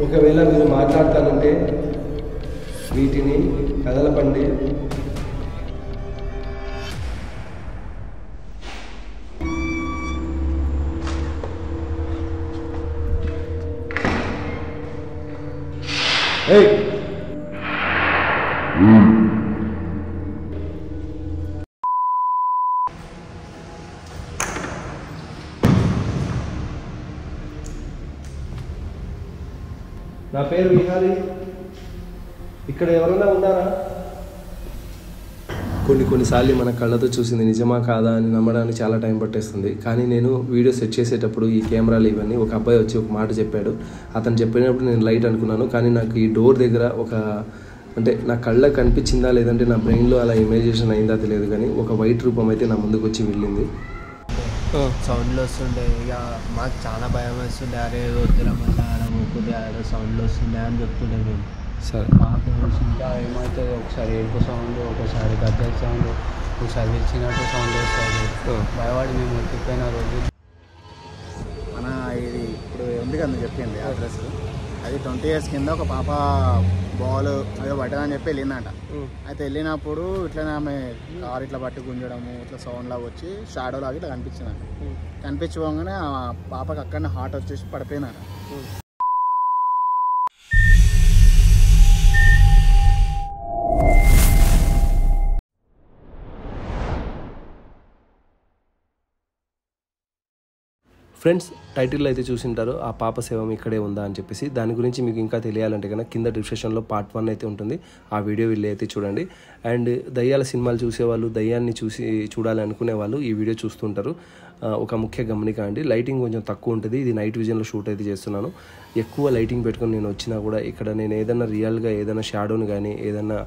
ఒకవేళ మీరు మాట్లాడతానంటే వీటిని కదలపండి. నా పేరు విహారీ. ఇక్కడ ఎవరైనా ఉన్నారా? కొన్నిసార్లు మన కళ్ళతో చూసింది నిజమా కాదా అని నమ్మడానికి చాలా టైం పట్టేస్తుంది. కానీ నేను వీడియో సెట్ చేసేటప్పుడు ఈ కెమెరాలు ఇవన్నీ ఒక అబ్బాయి వచ్చి ఒక మాట చెప్పాడు. అతను చెప్పినప్పుడు నేను లైట్ అనుకున్నాను. కానీ నాకు ఈ డోర్ దగ్గర అంటే నా కళ్ళకు కనిపించిందా లేదంటే నా బ్రెయిన్లో అలా ఇమేజినేషన్ అయిందా తెలియదు, కానీ ఒక వైట్ రూపం అయితే నా ముందుకు వచ్చి వెళ్ళింది. సౌండ్లు వస్తుండే. ఇక మాకు చాలా భయం వేస్తుండే. అరే వద్దురా మళ్ళీ ఆడ మొక్కుతే ఆడ సౌండ్లు వస్తుండే అని చెప్తుండే మేము. సరే మాకు ఇంకా ఏమవుతుంది, ఒకసారి ఏడుపు సౌండ్, ఒకసారి గద్దె సౌండ్, ఒకసారి విరిచినట్టు సౌండ్ వస్తుంది. భయపడి మేము ఎక్కిపోయిన రోజు. మన ఇది ఇప్పుడు ఉంది కదా చెప్పింది అడ్రస్, అది 20 years కింద ఒక పాప బాల్ అదే పడ్డదని చెప్పి వెళ్ళిందంట. అయితే వెళ్ళినప్పుడు ఇట్లా ఆమె కారు ఇట్లా పట్టి గుంజడము ఇట్లా సౌండ్ లాగా వచ్చి షాడో లాగా ఇట్లా కనిపించిందంట. కనిపించుకోగానే ఆ పాపకి అక్కడనే హార్ట్ వచ్చేసి పడిపోయినారు. ఫ్రెండ్స్, టైటిల్లో అయితే చూసింటారు ఆ పాప శవం ఇక్కడే ఉందా అని చెప్పేసి. దాని గురించి మీకు ఇంకా తెలియాలంటే కనుక కింద డిస్క్రిప్షన్లో పార్ట్ 1 అయితే ఉంటుంది. ఆ వీడియో వెళ్ళి అయితే చూడండి. అండ్ దయ్యాల సినిమాలు చూసేవాళ్ళు, దయ్యాన్ని చూడాలి అనుకునే వాళ్ళు ఈ వీడియో చూస్తుంటారు. ఒక ముఖ్య గమనిక అండి, లైటింగ్ కొంచెం తక్కువ ఉంటుంది. ఇది నైట్ విజన్లో షూట్ అయితే చేస్తున్నాను. ఎక్కువ లైటింగ్ పెట్టుకొని నేను వచ్చినా కూడా ఇక్కడ నేను ఏదైనా రియల్గా ఏదైనా షాడోని కానీ ఏదైనా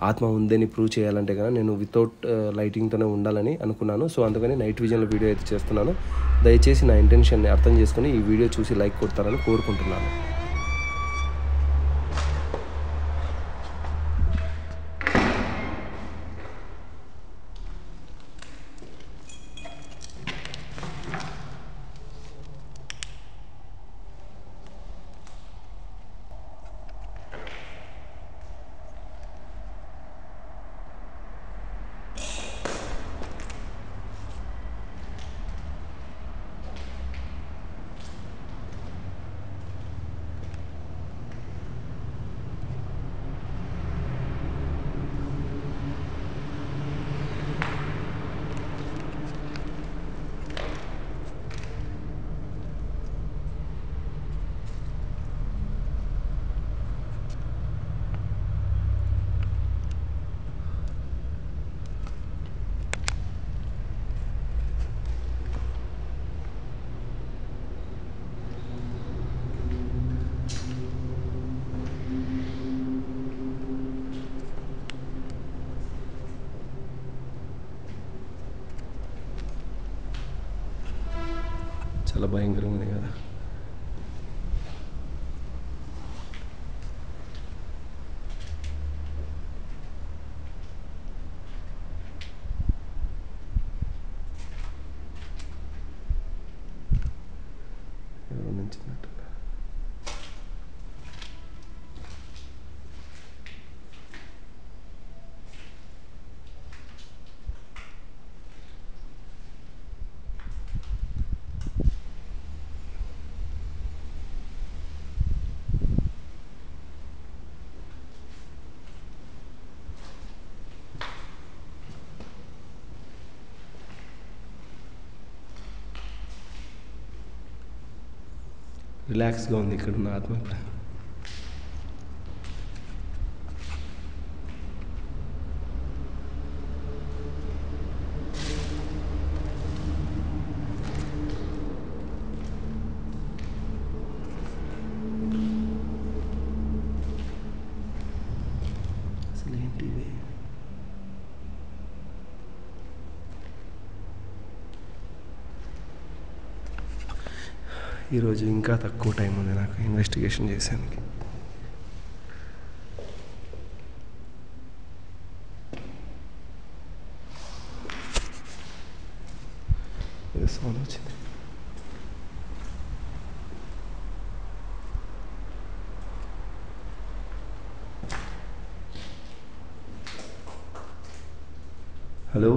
ఆత్మ ఉందని ప్రూవ్ చేయాలంటే కానీ నేను వితౌట్ లైటింగ్తోనే ఉండాలని అనుకున్నాను. సో అందుకని నైట్ విజన్లో వీడియో అయితే చేస్తున్నాను. దయచేసి నా ఇంటెన్షన్ని అర్థం చేసుకుని ఈ వీడియో చూసి లైక్ కొడతారని కోరుకుంటున్నాను. చాలా భయంకరంగా ఉంది కదా. ఎవరు నుంచినట్టు రిలాక్స్గా ఉంది ఇక్కడ ఉన్న ఆత్మ. అసలు ఏంటి ఇది? ఈరోజు ఇంకా తక్కువ టైం ఉంది నాకు ఇన్వెస్టిగేషన్ చేసేందుకు. ఇది సౌండ్ వచ్చింది. హలో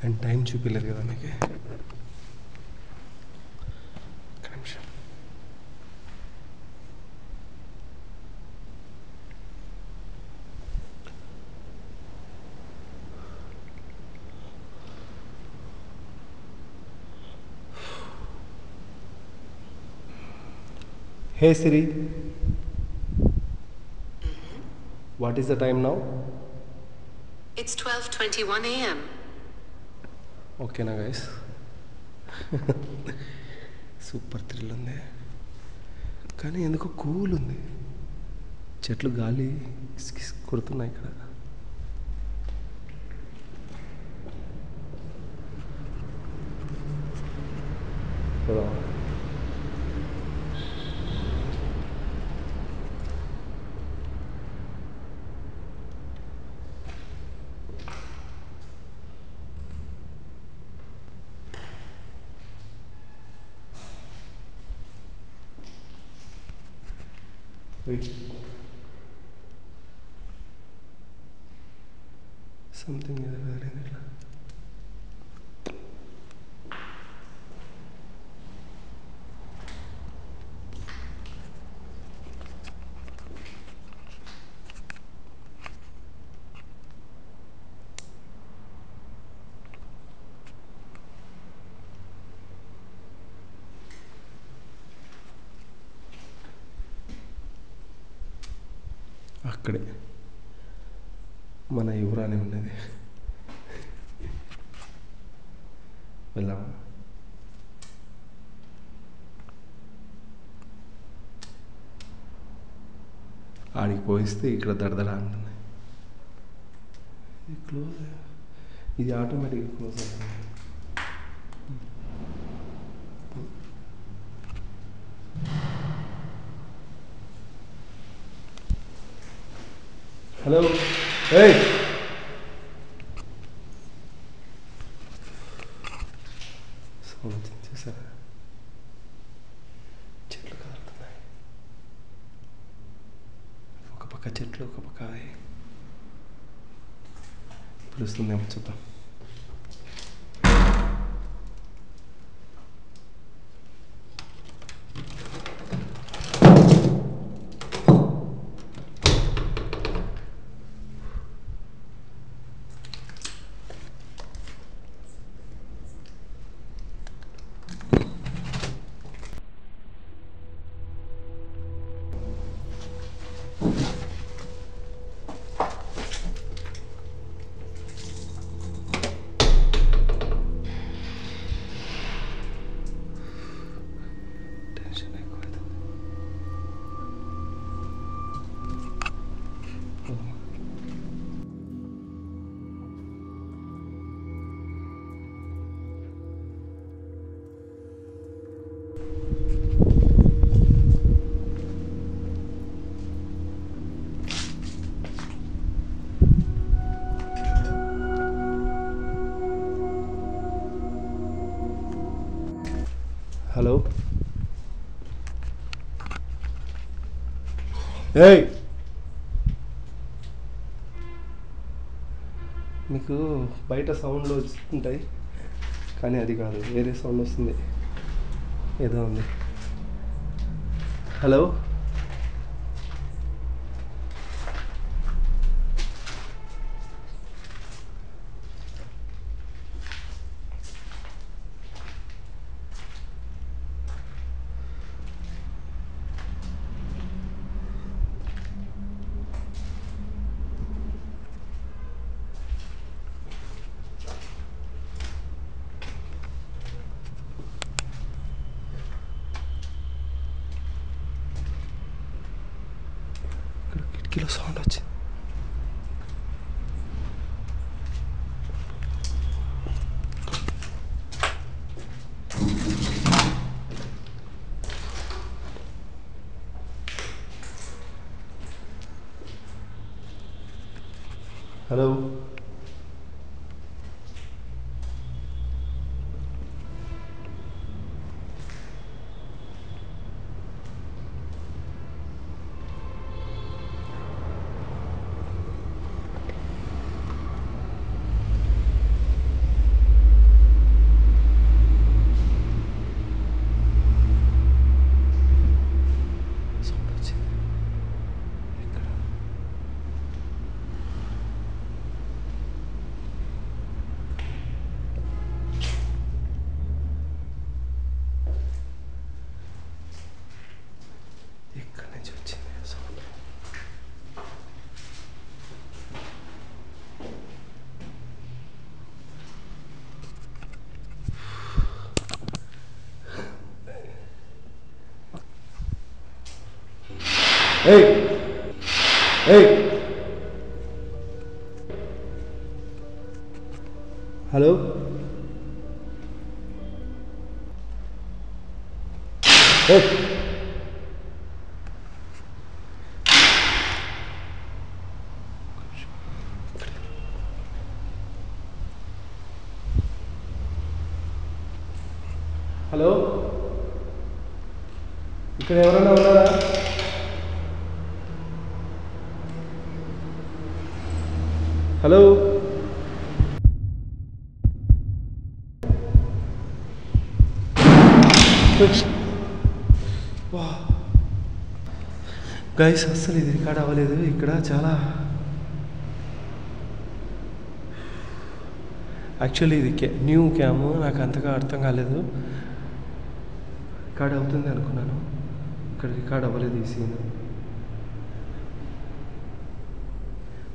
అండ్ టైం చూపించలేదు కదా మీకు. ఒక్క నిమిషం. Hey Siri, what is the time now? It's 12:21 a.m. ఓకేనా గైస్? సూపర్ థ్రిల్ ఉంది, కానీ ఎందుకో కూల్ ఉంది. చెట్లు గాలి కుడుతున్నాయి ఇక్కడ. Wait. Something is there in it. అక్కడే మన యువరాణి ఉన్నది. వెళ్దామా? ఆడికి పోయిస్తే ఇక్కడ దడదడ అంటుంది. ఇది క్లోజ్, ఇది ఆటోమేటిక్గా క్లోజ్ అవుతుంది. హలో, ఏయ్ సౌండ్ వచ్చింది చూసారా? చెట్లు కదులుతున్నాయి, ఒక పక్క చెట్లు ఒక పక్క పిలుస్తుందేమో చూద్దాం. హలో, ఏయ్ మీకు బయట సౌండ్లు వస్తుంటాయి, కానీ అది కాదు, వేరే సౌండ్ వస్తుంది, ఏదో ఉంది. హలో, కిటికీలో సౌండ్ వచ్చింది. హలో, ఎక్కడి నుంచి వచ్చింది సౌండ్? ఏయ్ ఏయ్, హలో, ఏయ్, హలో, ఇక్కడ ఎవరైనా ఉన్నారా? హలో, గైస్ అస్సలు ఇది రికార్డ్ అవ్వలేదు. ఇక్కడ చాలా యాక్చువల్లీ ఇది న్యూ క్యాము, నాకు అంతగా అర్థం కాలేదు. రికార్డ్ అవుతుంది అనుకున్నాను, ఇక్కడ రికార్డ్ అవ్వలేదు ఈ సీన్.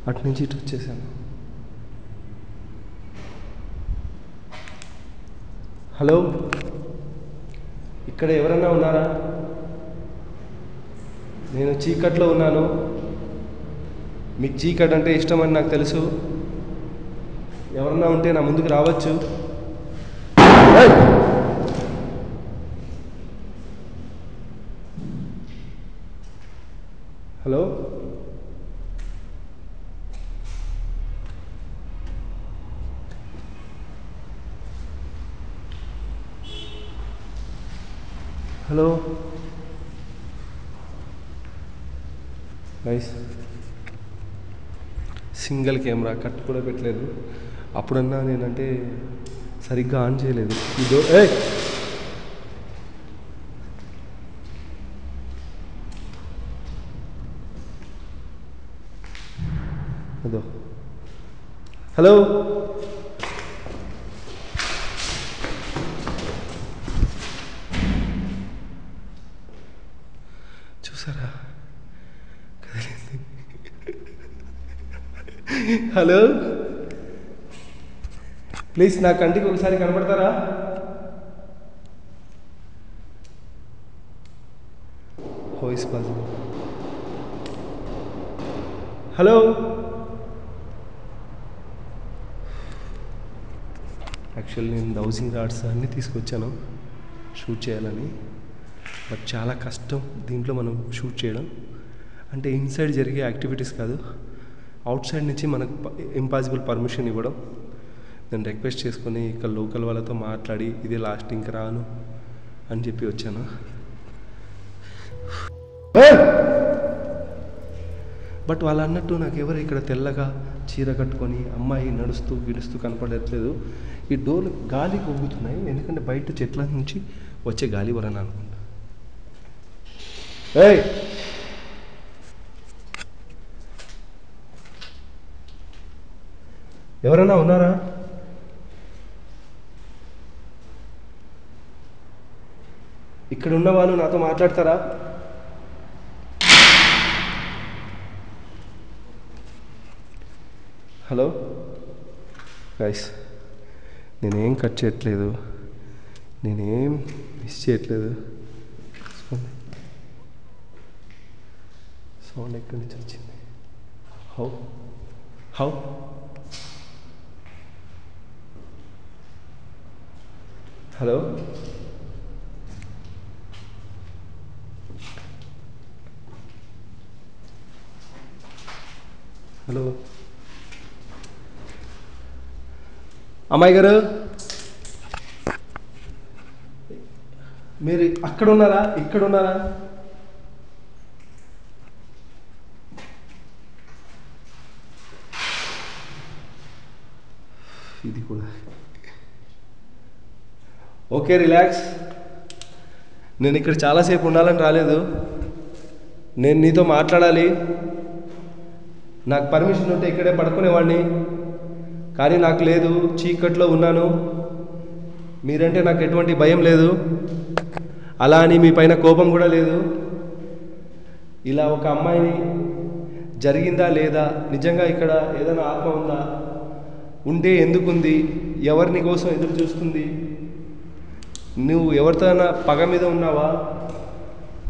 అటు నుంచి ఇటు వచ్చేసాను. హలో, ఇక్కడ ఎవరన్నా ఉన్నారా? నేను చీకట్లో ఉన్నాను. మీకు చీకటి అంటే ఇష్టం అని నాకు తెలుసు. ఎవరన్నా ఉంటే నా ముందుకు రావచ్చు. Hello, hello guys, single camera cut కూడా పెట్టలేదు. అప్పుడన్నా నేనంటే సరిగ్గా ఆన్ చేయలేదు. ఇదో అదో. హలో, చూసారా? హలో, ప్లీజ్ నా కంటికి ఒకసారి కనబడతారా? How is possible? Hello, actually నేను హౌసింగ్ రాడ్స్ అన్నీ తీసుకొచ్చాను షూట్ చేయాలని. బట్ చాలా కష్టం దీంట్లో మనం షూట్ చేయడం. అంటే ఇన్సైడ్ జరిగే యాక్టివిటీస్ కాదు, అవుట్ సైడ్ నుంచి మనకు ఇంపాసిబుల్ పర్మిషన్ ఇవ్వడం. నేను రిక్వెస్ట్ చేసుకొని ఇక్కడ లోకల్ వాళ్ళతో మాట్లాడి ఇదే లాస్ట్, ఇంక రాను అని చెప్పి వచ్చాను. బట్ వాళ్ళు అన్నట్టు నాకు ఎవరు ఇక్కడ తెల్లగా చీర కట్టుకొని అమ్మాయి నడుస్తూ గిడుస్తూ కనపడట్లేదు. ఈ డోర్లు గాలి పొంగుతున్నాయి, ఎందుకంటే బయట చెట్ల నుంచి వచ్చే గాలి వరని అనుకుంటా. ఏయ్, ఎవరైనా ఉన్నారా? ఇక్కడ ఉన్న వాళ్ళు నాతో మాట్లాడతారా? హలో గైస్, నేనేం కట్ చేయట్లేదు, నేనేం మిస్ చేయట్లేదు. సౌండ్ ఎక్కడి నుంచి వచ్చింది? హౌ హలో హలో అమ్మాయి గారు, మీరు అక్కడ ఉన్నారా ఇక్కడ ఉన్నారా? ఇది కూడా ఓకే, రిలాక్స్. నేను ఇక్కడ చాలాసేపు ఉండాలని రాలేదు. నేను నీతో మాట్లాడాలి. నాకు పర్మిషన్ ఉంటే ఇక్కడే పడుకునేవాడిని, కానీ నాకు లేదు. చీకట్లో ఉన్నాను. మీరంటే నాకు ఎటువంటి భయం లేదు, అలా అని మీ పైన కోపం కూడా లేదు. ఇలా ఒక అమ్మాయిని జరిగిందా లేదా, నిజంగా ఇక్కడ ఏదైనా ఆత్మ ఉందా, ఉంటే ఎందుకుంది, ఎవరిని కోసం ఎదురు చూస్తుంది, నువ్వు ఎవరితోనైనా పగ మీద ఉన్నావా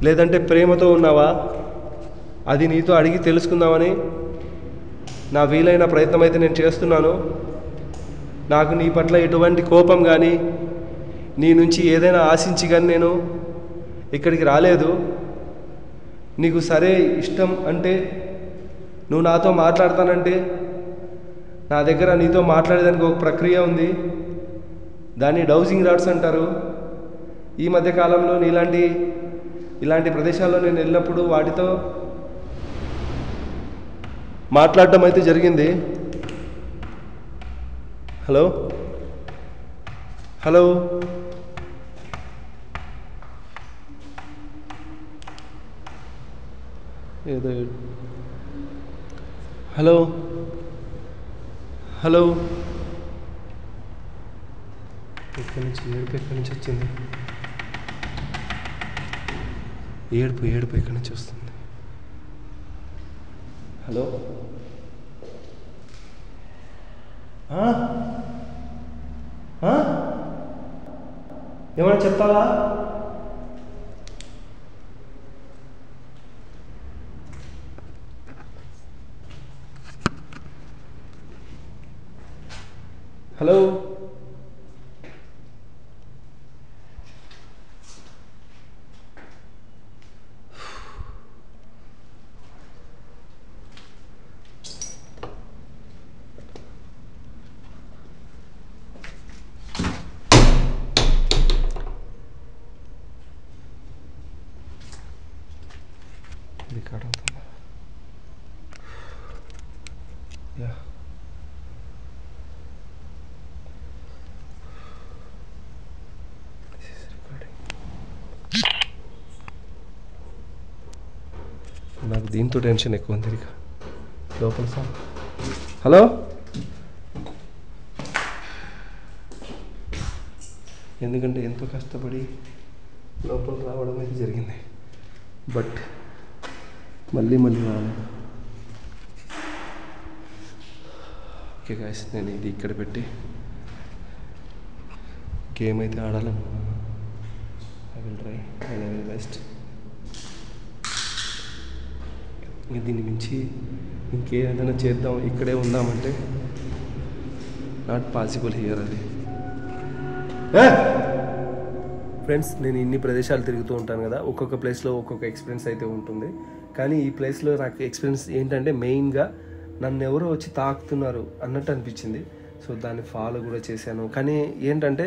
లేదంటే ప్రేమతో ఉన్నావా, అది నీతో అడిగి తెలుసుకుందామని నా వీలైన ప్రయత్నం అయితే నేను చేస్తున్నాను. నాకు నీ పట్ల ఎటువంటి కోపం కానీ నీ నుంచి ఏదైనా ఆశించి కానీ నేను ఇక్కడికి రాలేదు. నీకు సరే ఇష్టం అంటే నువ్వు నాతో మాట్లాడతానంటే నా దగ్గర నీతో మాట్లాడేదానికి ఒక ప్రక్రియ ఉంది. దాన్ని డౌజింగ్ రాడ్స్ అంటారు. ఈ మధ్య కాలంలో ఇలాంటి ప్రదేశాల్లో నేను వెళ్ళినప్పుడు వాటితో మాట్లాడటం అయితే జరిగింది. హలో హలో ఏదో హలో హలో ఎక్కడి నుంచి ఎక్కడి నుంచి వచ్చింది? ఏడుపు ఎక్కడి నుంచి వస్తుంది? హలో ఏమైనా చెప్తావా? హలో రికార్డ్ అవుతుందా? యా నాకు దీంతో టెన్షన్ ఎక్కువ ఉంది. ఇక లోపల సార్ హలో ఎందుకంటే ఎంతో కష్టపడి లోపల రావడం అయితే జరిగింది, బట్ మళ్ళీ రాలేదు. ఓకే గాయ్స్, నేను ఇది ఇక్కడ పెట్టి గేమ్ అయితే ఆడాలనుకున్నాను. I will try and I will best. ఇంక దీని మించి ఇంకేదైనా చేద్దాం, ఇక్కడే ఉందామంటే నాట్ పాసిబుల్ హియర్. అది ఫ్రెండ్స్, నేను ఇన్ని ప్రదేశాలు తిరుగుతూ ఉంటాను కదా, ఒక్కొక్క ప్లేస్లో ఒక్కొక్క ఎక్స్పీరియన్స్ అయితే ఉంటుంది. కానీ ఈ ప్లేస్లో నాకు ఎక్స్పీరియన్స్ ఏంటంటే మెయిన్గా నన్ను ఎవరో వచ్చి తాకుతున్నారు అన్నట్టు అనిపించింది. సో దాన్ని ఫాలో కూడా చేశాను. కానీ ఏంటంటే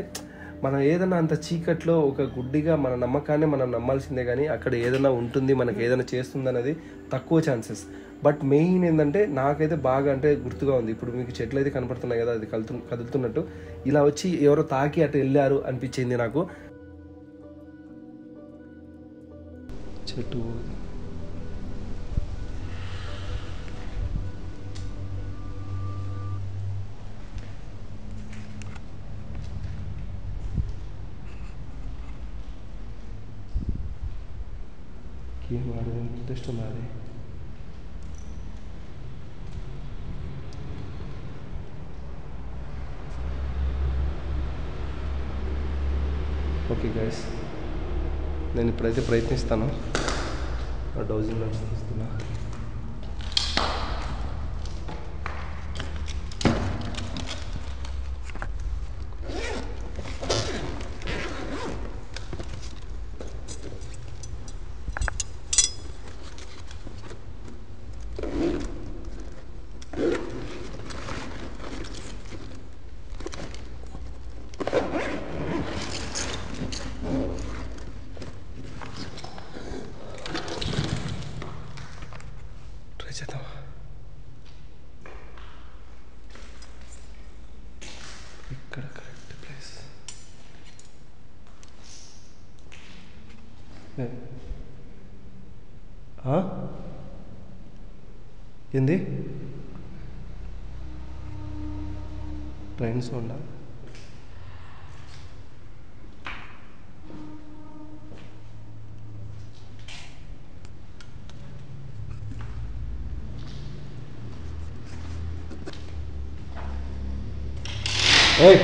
మనం ఏదైనా అంత చీకట్లో ఒక గుడ్డిగా మన నమ్మకాన్ని మనం నమ్మాల్సిందే, కానీ అక్కడ ఏదైనా ఉంటుంది, మనకి ఏదైనా చేస్తుంది అనేది తక్కువ ఛాన్సెస్. బట్ మెయిన్ ఏంటంటే నాకైతే బాగా అంటే గుర్తుగా ఉంది. ఇప్పుడు మీకు చెట్లు అయితే కనపడుతున్నాయి కదా, అది కదులుతున్నట్టు ఇలా వచ్చి ఎవరో తాకి అటు వెళ్ళారు అనిపించింది నాకు. చెట్టు ఏం ఆడేది ఇంట్రెస్ట్ ఉన్నది. ఓకే గైస్, నేను ఇప్పుడైతే ప్రయత్నిస్తాను. డౌజింగ్ నడుస్తున్నా. ఏంది ట్రైన్ సౌండా? ఏయ్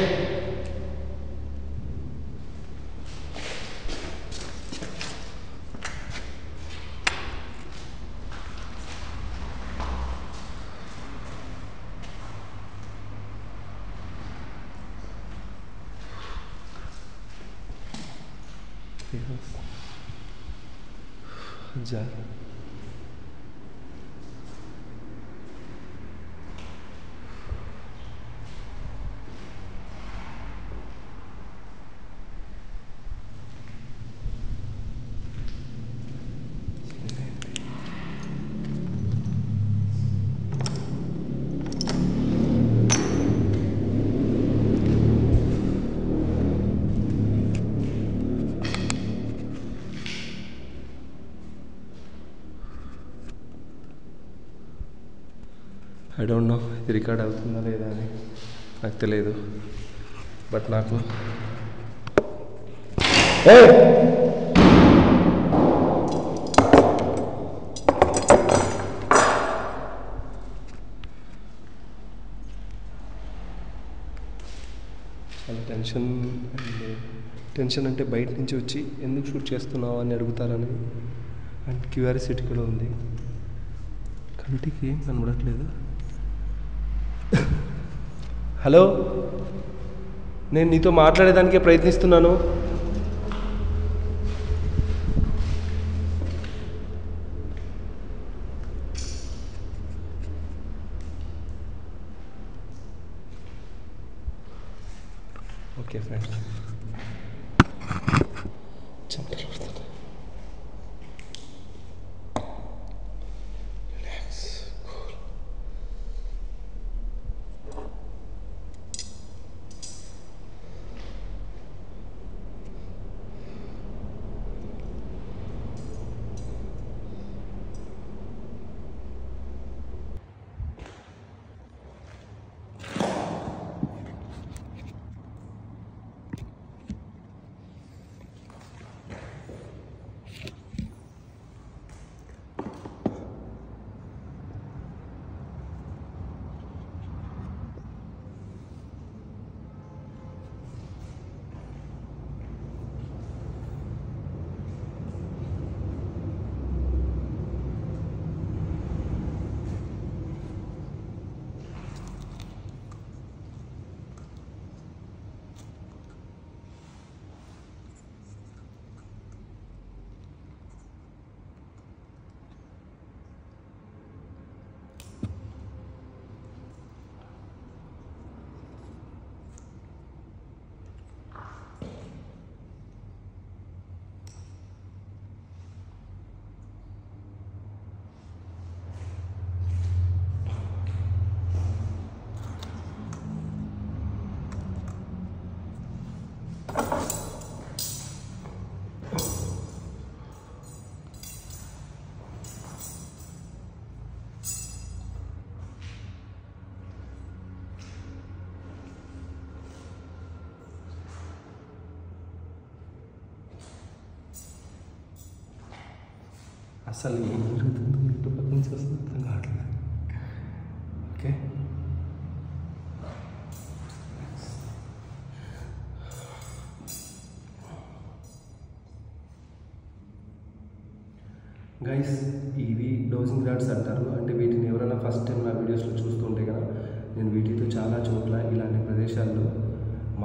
जा ఐ డోంట్ నో ఇది రికార్డ్ అవుతుందా లేదా అని నాకు తెలియదు. బట్ నాకు చాలా టెన్షన్ అంటే బయట నుంచి వచ్చి ఎందుకు షూట్ చేస్తున్నావు అని అడుగుతారని అండ్ క్యూరియాసిటీ కూడా ఉంది. కంటికి ఏం కనబడట్లేదు. హలో, నేను నీతో మాట్లాడేదానికే ప్రయత్నిస్తున్నాను. ఓకే ఫ్రెండ్స్, చెమటలు పడుతుంది. అసలు ఏం జరుగుతుందో ఇటు పక్క నుంచి వస్తుంది అర్థం కావట్లేదు. ఓకే, గైస్, ఇవి డోజింగ్ రాడ్స్ అంటారు. అంటే వీటిని ఎవరైనా ఫస్ట్ టైం నా వీడియోస్లో చూస్తుంటే కదా, నేను వీటితో చాలా చోట్ల ఇలాంటి ప్రదేశాల్లో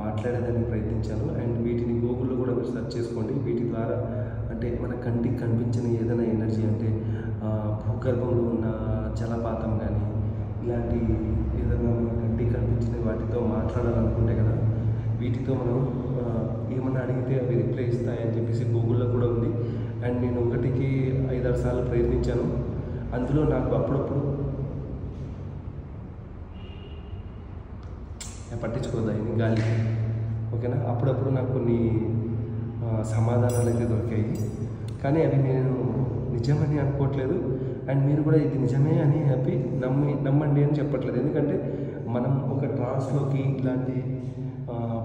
మాట్లాడేదానికి ప్రయత్నించాను. అండ్ వీటిని గూగుల్లో కూడా మీరు సెర్చ్ చేసుకోండి. వీటి ద్వారా అంటే మన కంటికి కనిపించని ఏదైనా ఎనర్జీ, అంటే భూగర్భంలో ఉన్న జలపాతం కానీ ఇలాంటి ఏదైనా మన కంటికి కనిపించిన వాటితో మాట్లాడాలనుకుంటే కదా, వీటితో మనం ఏమన్నా అడిగితే అవి రిప్లై ఇస్తాయని చెప్పేసి గూగుల్లో కూడా ఉంది. అండ్ నేను ఒకటికి 5-6 సార్లు ప్రయత్నించాను. అందులో నాకు అప్పుడప్పుడు పట్టించుకోదా ఇది గాలి, ఓకేనా, అప్పుడప్పుడు నాకు కొన్ని సమాధానాలు అయితే దొరికాయి. కానీ అవి నేను నిజమని అనుకోవట్లేదు. అండ్ మీరు కూడా ఇది నిజమే అని చెప్పి నమ్మండి అని చెప్పట్లేదు. ఎందుకంటే మనం ఒక ట్రాన్స్లోకి ఇలాంటి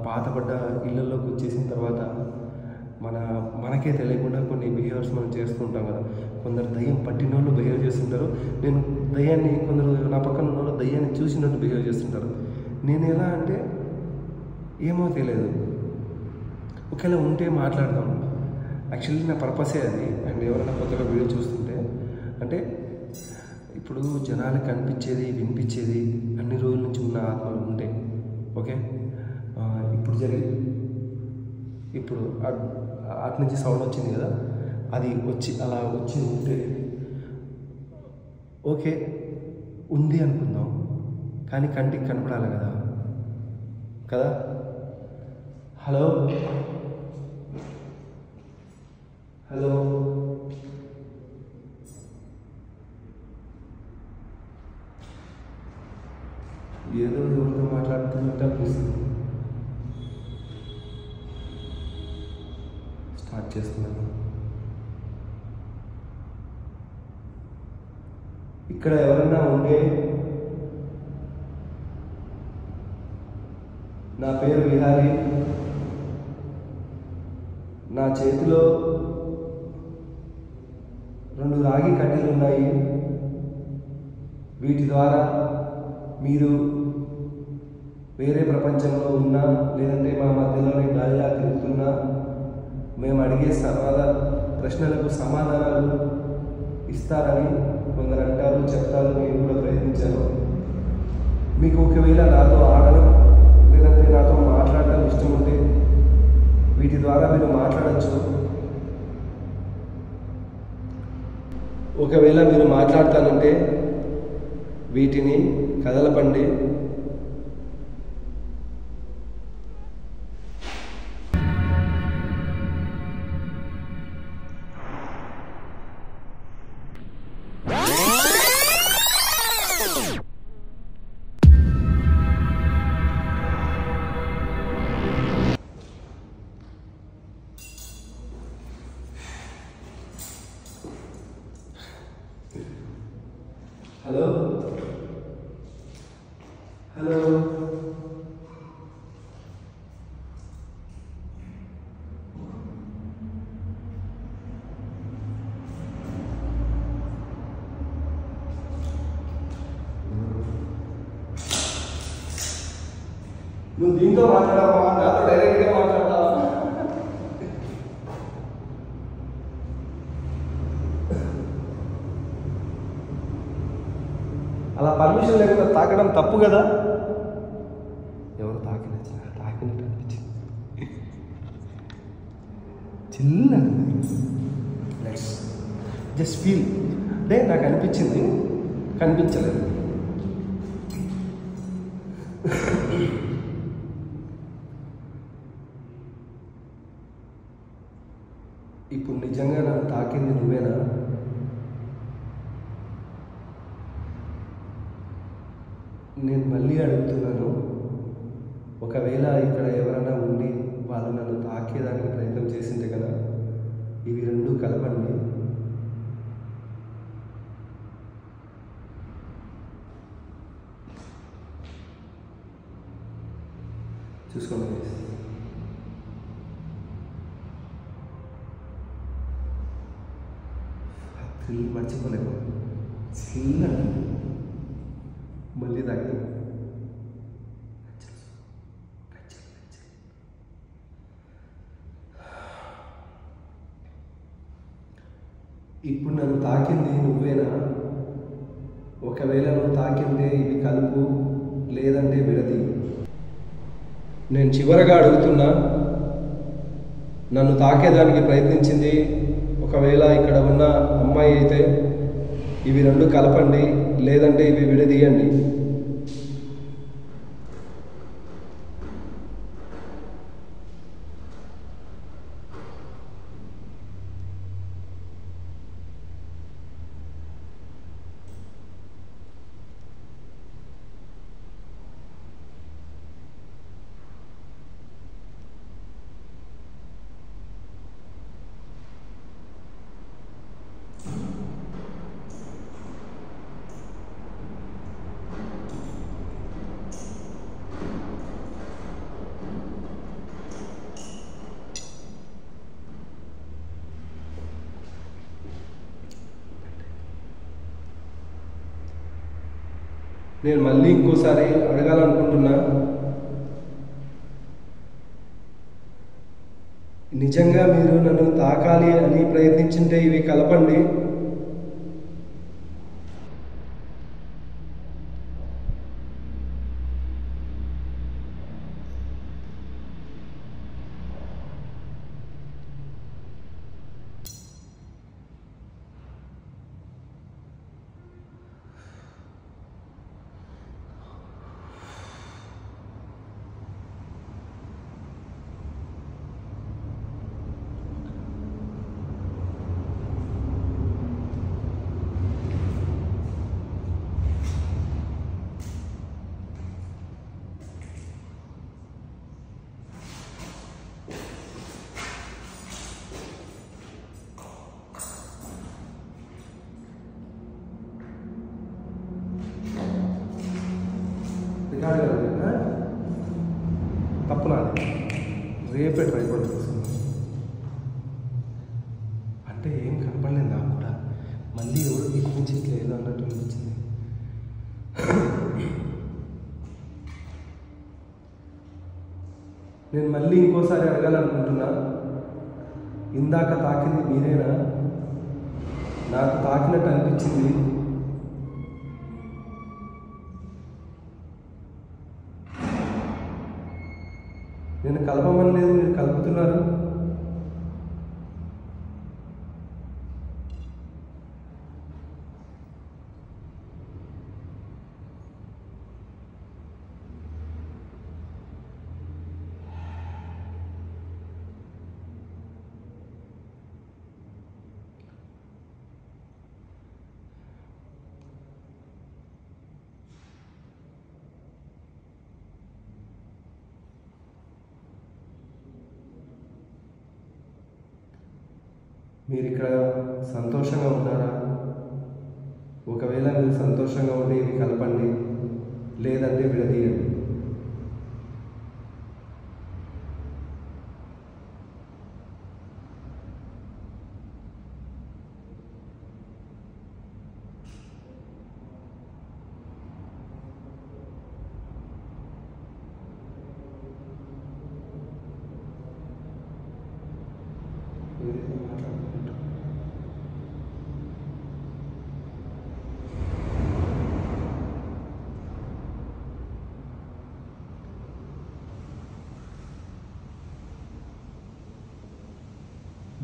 పాతపడ్డ ఇళ్ళల్లోకి వచ్చేసిన తర్వాత మనకే తెలియకుండా కొన్ని బిహేవియర్స్ మనం చేస్తుంటాం కదా. కొందరు దయ్యం పట్టిన వాళ్ళు బిహేవ్ చేస్తుంటారు. నేను దయ్యాన్ని, కొందరు నా పక్కన ఉన్న వాళ్ళు దయ్యాన్ని చూసినట్టు బిహేవ్ చేస్తుంటారు. నేను ఎలా అంటే ఏమో తెలియదు, ఒకవేళ ఉంటే మాట్లాడదాం. యాక్చువల్లీ నా పర్పసే అది. అండ్ ఎవరైనా కొత్తగా వీడియో చూస్తుంటే అంటే ఇప్పుడు జనాలకు కనిపించేది వినిపించేది అన్ని రోజుల నుంచి ఉన్న ఆత్మలు ఉంటాయి. ఓకే, ఇప్పుడు అటు నుంచి సౌండ్ వచ్చింది కదా, అది అలా వచ్చి ఉంటే ఓకే ఉంది అనుకుందాం. కానీ కంటికి కనపడాలి కదా. హలో ఏదో ఎవరితో మాట్లాడుతున్నట్టు అనిపిస్తుంది. స్టార్ట్ చేస్తున్నాను. ఇక్కడ ఎవరన్నా ఉంటే, నా పేరు విహారీ, నా చేతిలో 2 రాగి కడ్డీలు ఉన్నాయి. వీటి ద్వారా మీరు వేరే ప్రపంచంలో ఉన్నా, లేదంటే మా మధ్యలోనే గాలిలా తిరుగుతున్నా, మేము అడిగే ప్రశ్నలకు సమాధానాలు ఇస్తారని కొందరు అంటారు, చెప్తారు. నేను కూడా ప్రయత్నించాను. మీకు ఒకవేళ నాతో ఆడడం లేదంటే నాతో మాట్లాడడం ఇష్టం ఉంటే వీటి ద్వారా మీరు మాట్లాడచ్చు. ఒకవేళ మీరు మాట్లాడతానంటే వీటిని కదలపండి. హలో నువ్వు దీంతో మాట్లాడవా? నాతో డైరెక్ట్గా మాట్లాడతావా? అలా పర్మిషన్ లేకుండా తాకడం తప్పు కదా. ఎవరు తాకినట్టు అనిపించింది. చిన్న జస్ట్ ఫీల్ అంటే నాకు అనిపించింది, కనిపించలేదు. ఇప్పుడు నిజంగా నన్ను తాకింది నువ్వేనా? నేను మళ్ళీ అడుగుతున్నాను, ఒకవేళ ఇక్కడ ఎవరైనా ఉండి వాళ్ళు నన్ను తాకేదానికి ప్రయత్నం చేసింటే కదా, ఇవి 2 కలపండి. చూసుకోండి. థ్రిల్ మర్చిపోలేము. చిన్న మళ్ళీ తాగుతాం. ఇప్పుడు నన్ను తాకింది నువ్వేనా? ఒకవేళ నువ్వు తాకిందే ఇవి కలుపు, లేదంటే విడది. నేను చివరగా అడుగుతున్నా, నన్ను తాకేదానికి ప్రయత్నించింది ఒకవేళ ఇక్కడ ఉన్న అమ్మాయి అయితే ఇవి 2 కలపండి, లేదంటే ఇవి విడదీయండి. నేను మళ్ళీ ఇంకోసారి అడగాలనుకుంటున్నా, నిజంగా మీరు నన్ను తాకాలి అని ప్రయత్నించుంటే ఇవి కలపండి. తప్పు నాది, రేపే ట్రై కూడా తీసుకున్నాను. అంటే ఏం కనపడలేదు నాకు కూడా, మళ్ళీ ఎవరు ఎక్కించట్లేదు అన్నట్టు అనిపించింది. నేను మళ్ళీ ఇంకోసారి అడగాలనుకుంటున్నా, ఇందాక తాకింది మీరేనా? నాకు తాకినట్టు అనిపించింది. నేను కలపమని లేదు, మీరు కలుపుతున్నారు. మీరు ఇక్కడ సంతోషంగా ఉన్నారా? ఒకవేళ మీరు సంతోషంగా ఉంటే ఇవి కలపండి, లేదంటే విడదీయండి.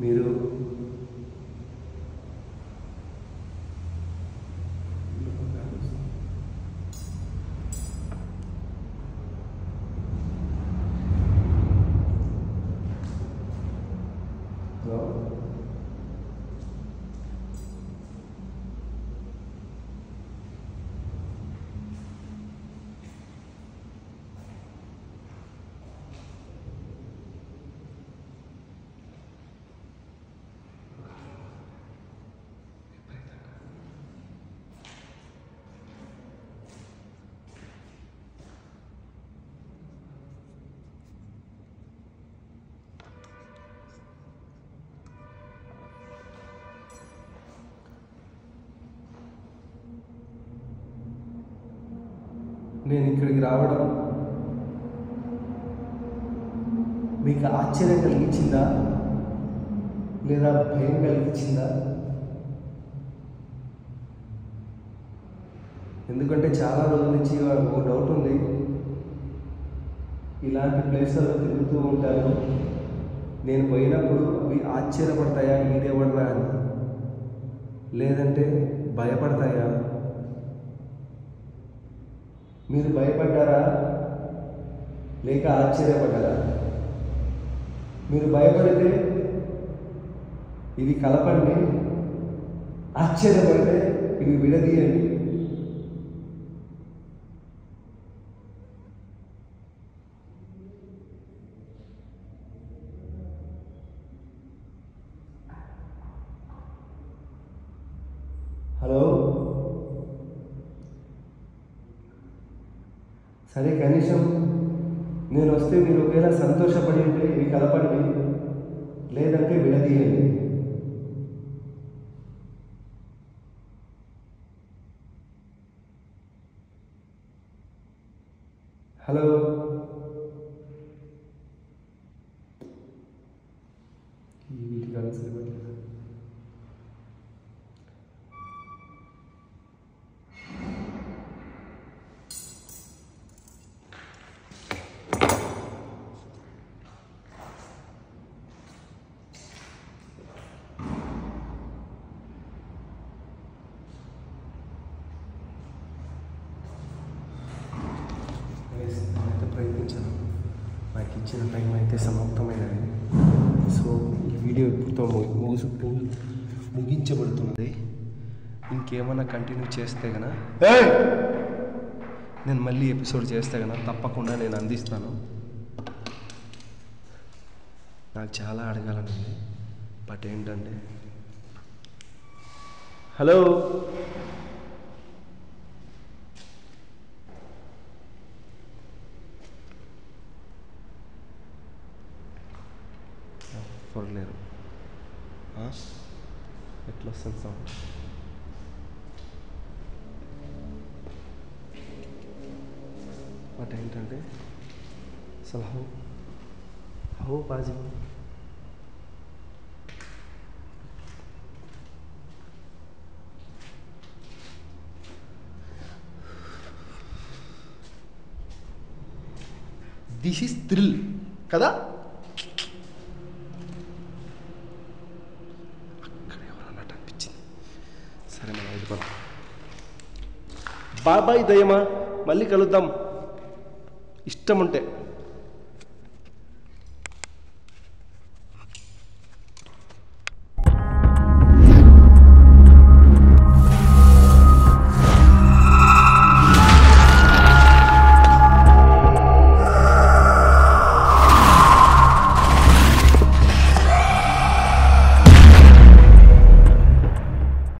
మీరు నేను ఇక్కడికి రావడం మీకు ఆశ్చర్యం కలిగించిందా లేదా భయం కలిగించిందా? ఎందుకంటే చాలా రోజుల నుంచి ఒక డౌట్ ఉంది, ఇలాంటి ప్లేస్లలో తిరుగుతూ ఉంటాను, నేను పోయినప్పుడు అవి ఆశ్చర్యపడతాయా, ఈడేవడరా అని, లేదంటే భయపడతాయా? మీరు భయపడ్డారా లేక ఆశ్చర్యపడ్డారా? మీరు భయపడితే ఇవి కలపండి, ఆశ్చర్యపడితే ఇవి విడదీయండి. హలో, సరే కనీసం నేను వస్తే మీరు ఒకవేళ సంతోషపడి ఉంటే ఇవి కలపండి, లేదంటే విడదీయండి. హలో వీటికి ఆన్సర్ ఇవ్వట్లేదు. నేనైతే ప్రయత్నించాను. నాకు ఇచ్చిన టైం అయితే సమాప్తమైనది. సో ఈ వీడియో ఇప్పుడుతో ముగించబడుతున్నది. ఇంకేమైనా కంటిన్యూ చేస్తే కనుక నేను మళ్ళీ ఎపిసోడ్ చేస్తే కనుక తప్పకుండా నేను అందిస్తాను. నాకు చాలా అడగాలని ఉంది. బట్ ఏంటంటే హలో చూడలేరు. ఎట్లా వస్తుంది సౌండ్? బట్ ఏంటంటే అసలు how possible? This is thrill కదా. అక్కడ ఎవరన్నట్టు అనిపించింది. సరే మనం వెళ్ళిపోదాం. బాబాయ్ దయమా, మళ్ళీ కలుద్దాం ఇష్టం ఉంటే.